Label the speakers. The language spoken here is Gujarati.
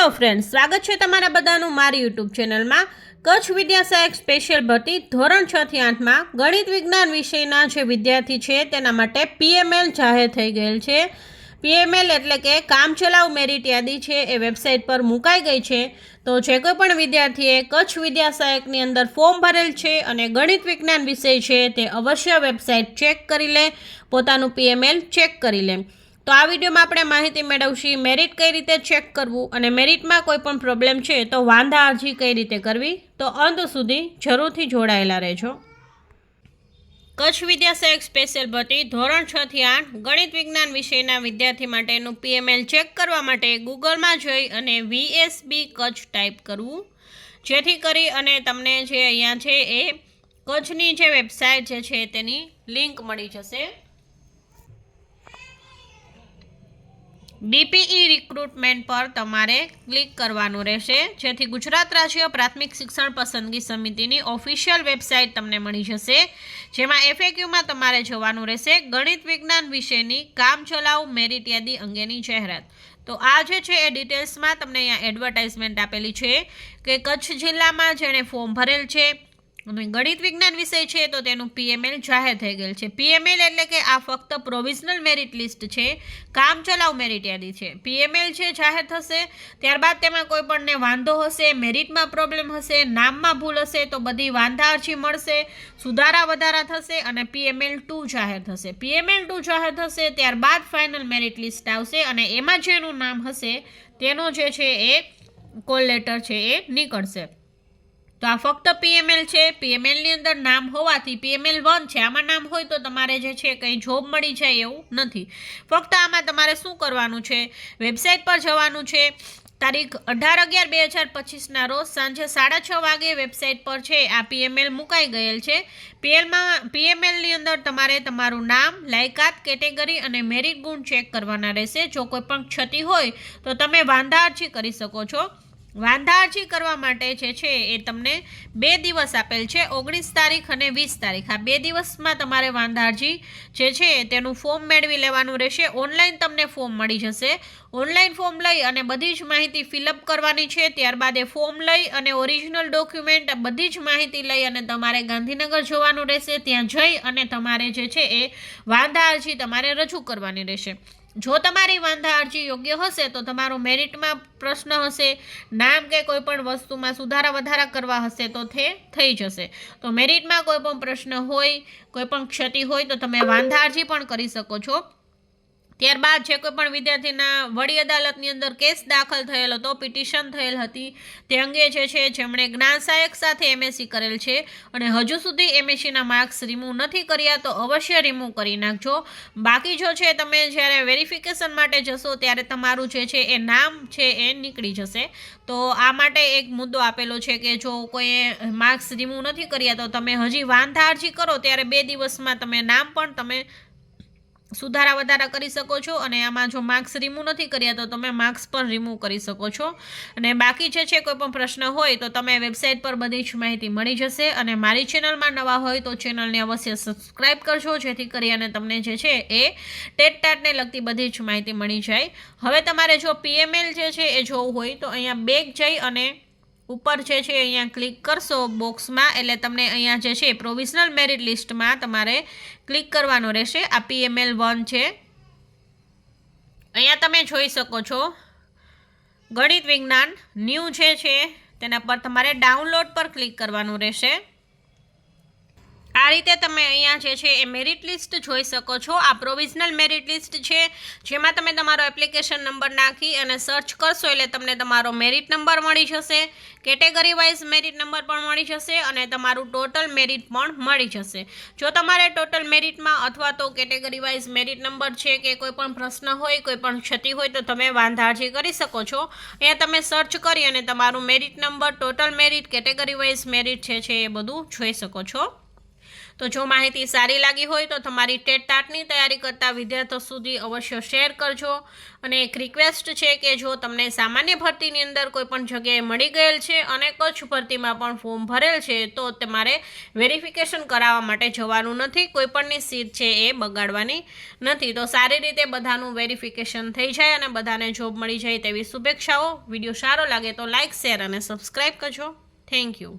Speaker 1: હેલો ફ્રેન્ડ્સ, સ્વાગત છે તમારા બધાનું મારી યુટ્યુબ ચેનલમાં। કચ્છ વિદ્યા સહાયક સ્પેશિયલ ભરતી ધોરણ 6 થી 8માં ગણિત વિજ્ઞાન વિષયના જે વિદ્યાર્થી છે તેના માટે પીએમએલ જાહેર થઈ ગયેલ છે। પીએમએલ એટલે કે કામચલાઉ મેરિટ યાદી છે એ વેબસાઇટ પર મુકાઈ ગઈ છે। તો જે કોઈ પણ વિદ્યાર્થીએ કચ્છ વિદ્યા સહાયકની અંદર ફોર્મ ભરેલ છે અને ગણિત વિજ્ઞાન વિષય છે તે અવશ્ય વેબસાઇટ ચેક કરી લે, પોતાનું પીએમએલ ચેક કરી લે। તો આ વિડીયોમાં આપણે માહિતી મેળવશી મેરિટ કઈ રીતે ચેક કરવું અને મેરિટમાં કોઈ પણ પ્રોબ્લેમ છે તો વાંધા અરજી કઈ રીતે કરવી, તો અંત સુધી જરૂરથી જોડાયેલા રહેજો। કચ્છ વિદ્યા સહાયક સ્પેશિયલ ભરતી ધોરણ 6 થી 8 ગણિત વિજ્ઞાન વિષયના વિદ્યાર્થી માટેનું પીએમએલ ચેક કરવા માટે ગૂગલમાં જઈ અને વીએસબી કચ્છ ટાઈપ કરવું, જેથી કરી અને તમને જે અહીંયા છે એ કચ્છની જે વેબસાઇટ જે છે તેની લિંક મળી જશે। ડીપીઈ રિક્રુટમેન્ટ પર તમારે ક્લિક કરવાનું રહેશે, જેથી ગુજરાત રાજ્ય પ્રાથમિક શિક્ષણ પસંદગી સમિતિની ઓફિશિયલ વેબસાઇટ તમને મળી જશે, જેમાં એફએક્યુમાં તમારે જવાનું રહેશે ગણિત વિજ્ઞાન વિષયની કામચલાઉ મેરિટ યાદી અંગેની જાહેરાત। તો આ જે છે એ ડિટેલ્સમાં તમને અહીંયા એડવર્ટાઇઝમેન્ટ આપેલી છે કે કચ્છ જિલ્લામાં જેણે ફોર્મ ભરેલ છે અને ગણિત વિજ્ઞાન વિષય છે તો તેનું પીએમએલ જાહેર થઈ ગયેલ છે। પીએમએલ એટલે કે આ ફક્ત પ્રોવિઝનલ મેરિટ લિસ્ટ છે, કામચલાઉ મેરિટ યાદી છે। પીએમએલ છે જાહેર થશે, ત્યારબાદ તેમાં કોઈ પણને વાંધો હશે, મેરિટમાં પ્રોબ્લેમ હશે, નામમાં ભૂલ હશે તો બધી વાંધા અરજી મળશે, સુધારા વધારા થશે અને પીએમએલ 2 જાહેર થશે। પીએમએલ 2 જાહેર થશે ત્યારબાદ ફાઇનલ મેરિટ લિસ્ટ આવશે અને એમાં જેનું નામ હશે તેનો જે છે એ કોલ લેટર છે એ નીકળશે। તો આ ફક્ત પીએમએલ છે, પીએમએલની અંદર નામ હોવાથી પીએમએલ 1 છે, આમાં નામ હોય તો તમારે જે છે કંઈ જોબ મળી જાય એવું નથી। ફક્ત આમાં તમારે શું કરવાનું છે, વેબસાઇટ પર જવાનું છે, તારીખ 18/11/2025ના રોજ સાંજે 6:30 વાગે વેબસાઇટ પર છે આ પીએમએલ મુકાઈ ગયેલ છે। પીએમએલની અંદર તમારે તમારું નામ, લાયકાત, કેટેગરી અને મેરિટ ગુણ ચેક કરવાના રહેશે। જો કોઈ પણ ક્ષતિ હોય તો તમે વાંધા અરજી કરી શકો છો। વાંધા અરજી કરવા માટે જે છે એ તમને 2 દિવસ આપેલ છે, 19 તારીખ અને 20 તારીખ। આ 2 દિવસમાં તમારે વાંધા અરજી જે છે તેનું ફોર્મ મેળવી લેવાનું રહેશે। ઓનલાઈન તમને ફોર્મ મળી જશે, ઓનલાઈન ફોર્મ લઈ અને બધી જ માહિતી ફિલઅપ કરવાની છે। ત્યારબાદ એ ફોર્મ લઈ અને ઓરિજિનલ ડોક્યુમેન્ટ બધી જ માહિતી લઈ અને તમારે ગાંધીનગર જવાનું રહેશે। ત્યાં જઈ અને તમારે જે છે એ વાંધા અરજી તમારે રજૂ કરવાની રહેશે। જો તમારી વાંધા અરજી યોગ્ય હશે તો તમારો મેરિટમાં પ્રશ્ન હશે, નામ કે કોઈ પણ વસ્તુમાં સુધારા વધારા કરવા હશે તો થઈ જશે। તો મેરિટમાં કોઈ પણ પ્રશ્ન હોય, કોઈ પણ ક્ષતિ હોય તો તમે વાંધા અરજી પણ કરી શકો છો। ત્યારબાદ જે કોઈ પણ વિદ્યાર્થીના વડી અદાલતની અંદર કેસ દાખલ થયેલ હતો, પિટિશન થયેલ હતી, તે અંગે જે છે જેમણે જ્ઞાન સહાયક સાથે એમએસસી કરેલ છે અને હજુ સુધી એમએસસીના માર્ક્સ રિમૂવ નથી કર્યા તો અવશ્ય રિમૂવ કરી નાખજો। બાકી જો છે તમે જ્યારે વેરિફિકેશન માટે જશો ત્યારે તમારું જે છે એ નામ છે એ નીકળી જશે। તો આ માટે એક મુદ્દો આપેલો છે કે જો કોઈએ માર્ક્સ રિમૂવ નથી કર્યા તો તમે હજી વાંધા અરજી કરો ત્યારે 2 દિવસમાં તમે નામ પણ તમે સુધારા વધારા કરી શકો છો અને આમાં જો માર્ક્સ રિમૂવ નથી કર્યા તો તમે માર્ક્સ પણ રિમૂવ કરી શકો છો। અને બાકી જે છે કોઈ પણ પ્રશ્ન હોય તો તમે વેબસાઇટ પર બધી જ માહિતી મળી જશે। અને મારી ચેનલમાં નવા હોય તો ચેનલને અવશ્ય સબસ્ક્રાઈબ કરજો, જેથી કરી અને તમને જે છે એ ટેટ ટાટને લગતી બધી જ માહિતી મળી જાય। હવે તમારે જો પીએમએલ જે છે એ જોવું હોય તો અહીંયા બેક જઈ અને ઉપર જે છે અહીંયા ક્લિક કરશો બોક્સમાં, એટલે તમને અહીંયા જે છે પ્રોવિઝનલ મેરિટ લિસ્ટમાં તમારે ક્લિક કરવાનું રહેશે। આ પીએમએલ 1 છે, અહીંયા તમે જોઈ શકો છો ગણિત વિજ્ઞાન ન્યૂ જે છે તેના પર તમારે ડાઉનલોડ પર ક્લિક કરવાનું રહેશે। આ રીતે તમે અહીંયા જે છે એ મેરિટ લિસ્ટ જોઈ શકો છો। આ પ્રોવિઝનલ મેરિટ લિસ્ટ છે, જેમાં તમે તમારો એપ્લિકેશન નંબર નાખી અને સર્ચ કરશો એટલે તમને તમારો મેરિટ નંબર મળી જશે, કેટેગરી વાઇઝ મેરિટ નંબર પણ મળી જશે અને તમારું ટોટલ મેરિટ પણ મળી જશે। જો તમારે ટોટલ મેરિટમાં અથવા તો કેટેગરી વાઇઝ મેરિટ નંબર છે કે કોઈ પણ પ્રશ્ન હોય, કોઈ પણ ક્ષતિ હોય તો તમે વાંધા અરજી કરી શકો છો। અહીંયા તમે સર્ચ કરી અને તમારું merit number, total merit, category wise merit છે એ બધું જોઈ શકો છો। તો જો માહિતી સારી લાગી હોય તો તમારી ટેટ ટાટની તૈયારી કરતા વિદ્યાર્થીઓ સુધી અવશ્ય શેર કરજો. અને એક રિક્વેસ્ટ છે કે જો તમને સામાન્ય ભરતીની અંદર કોઈ પણ જગ્યાએ મળી ગયેલ છે અને કચ્છ ભરતીમાં પણ ફોર્મ ભરેલ છે તો તમારે વેરિફિકેશન કરાવવા માટે જવાનું નથી. કોઈપણની સીટ છે એ બગાડવાની નથી. તો સારી રીતે બધાનું વેરિફિકેશન થઈ જાય અને બધાને જોબ મળી જાય તેવી શુભેચ્છાઓ. વિડીયો સારો લાગે તો લાઇક, શેર અને સબસ્ક્રાઈબ કરજો. Thank you.